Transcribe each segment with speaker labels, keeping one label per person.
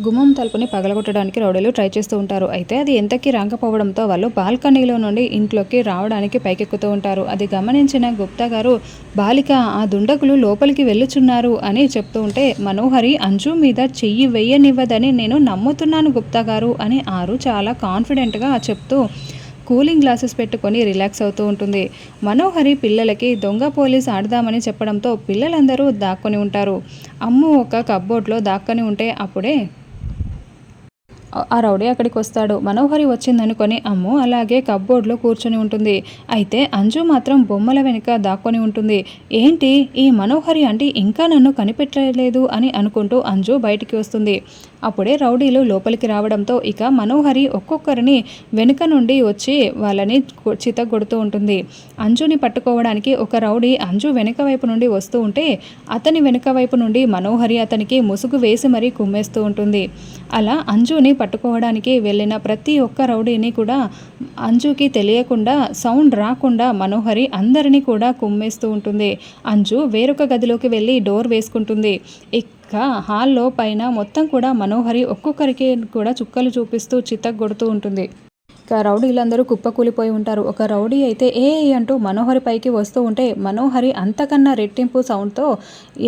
Speaker 1: గుమ్మం తలుపుని పగలగొట్టడానికి రౌడీలు ట్రై చేస్తూ ఉంటారు. అయితే అది ఎంతకీ రాకపోవడంతో వాళ్ళు బాల్కనీలో నుండి ఇంట్లోకి రావడానికి పైకెక్కుతూ ఉంటారు. అది గమనించిన గుప్తా గారు, బాలిక ఆ దుండగులు లోపలికి వెళ్ళుచున్నారు అని చెప్తూ ఉంటే, మనోహరి అంజు మీద చెయ్యి వెయ్యనివ్వదని నేను నమ్ముతున్నాను గుప్తా గారు అని ఆరు చాలా కాన్ఫిడెంట్గా చెప్తూ కూలింగ్ గ్లాసెస్ పెట్టుకొని రిలాక్స్ అవుతూ ఉంటుంది. మనోహరి పిల్లలకి దొంగ పోలీస్ ఆడదామని చెప్పడంతో పిల్లలందరూ దాక్కొని ఉంటారు. అమ్ము ఒక కప్బోర్డ్లో దాక్కొని ఉంటే అప్పుడే ఆ రౌడీ అక్కడికి వస్తాడు. మనోహరి వచ్చిందనుకొని అమ్ము అలాగే కప్బోర్డ్లో కూర్చొని ఉంటుంది. అయితే అంజు మాత్రం బొమ్మల వెనుక దాక్కొని ఉంటుంది. ఏంటి ఈ మనోహరి అంటే ఇంకా నన్ను కనిపెట్టలేదు అని అనుకుంటూ అంజు బయటికి వస్తుంది. అప్పుడే రౌడీలు లోపలికి రావడంతో ఇక మనోహరి ఒక్కొక్కరిని వెనుక నుండి వచ్చి వాళ్ళని చితగొడుతూ ఉంటుంది. అంజుని పట్టుకోవడానికి ఒక రౌడీ అంజు వెనుక వైపు నుండి వస్తూ ఉంటే అతని వెనుక వైపు నుండి మనోహరి అతనికి ముసుగు వేసి మరీ కుమ్మేస్తూ ఉంటుంది. అలా అంజుని పట్టుకోవడానికి వెళ్ళిన ప్రతి ఒక్క రౌడీని కూడా అంజుకి తెలియకుండా సౌండ్ రాకుండా మనోహరి అందరినీ కూడా కుమ్మేస్తూ ఉంటుంది. అంజు వేరొక గదిలోకి వెళ్ళి డోర్ వేసుకుంటుంది. ఇక హాల్లో పైన మొత్తం కూడా మనోహరి ఒక్కొక్కరికి కూడా చుక్కలు చూపిస్తూ చితగ్గొడుతూ ఉంటుంది. ఇక రౌడీలందరూ కుప్పకూలిపోయి ఉంటారు. ఒక రౌడీ అయితే ఏ అంటూ మనోహరి పైకి వస్తూ ఉంటే మనోహరి అంతకన్నా రెట్టింపు సౌండ్తో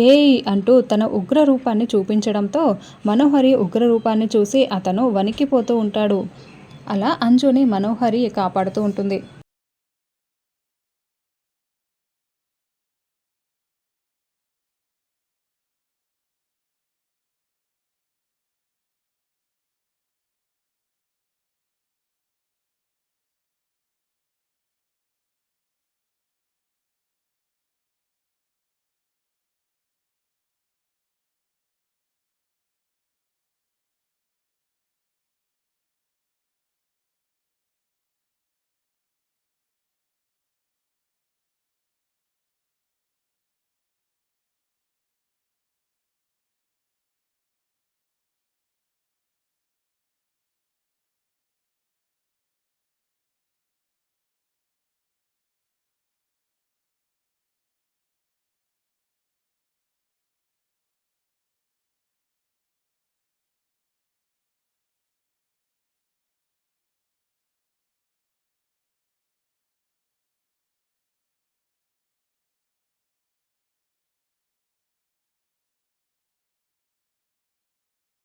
Speaker 1: ఏ అంటూ తన ఉగ్ర రూపాన్ని చూపించడంతో మనోహరి ఉగ్ర రూపాన్ని చూసి అతను వణికిపోతూ ఉంటాడు. అలా అంజుని మనోహరి కాపాడుతూ ఉంటుంది.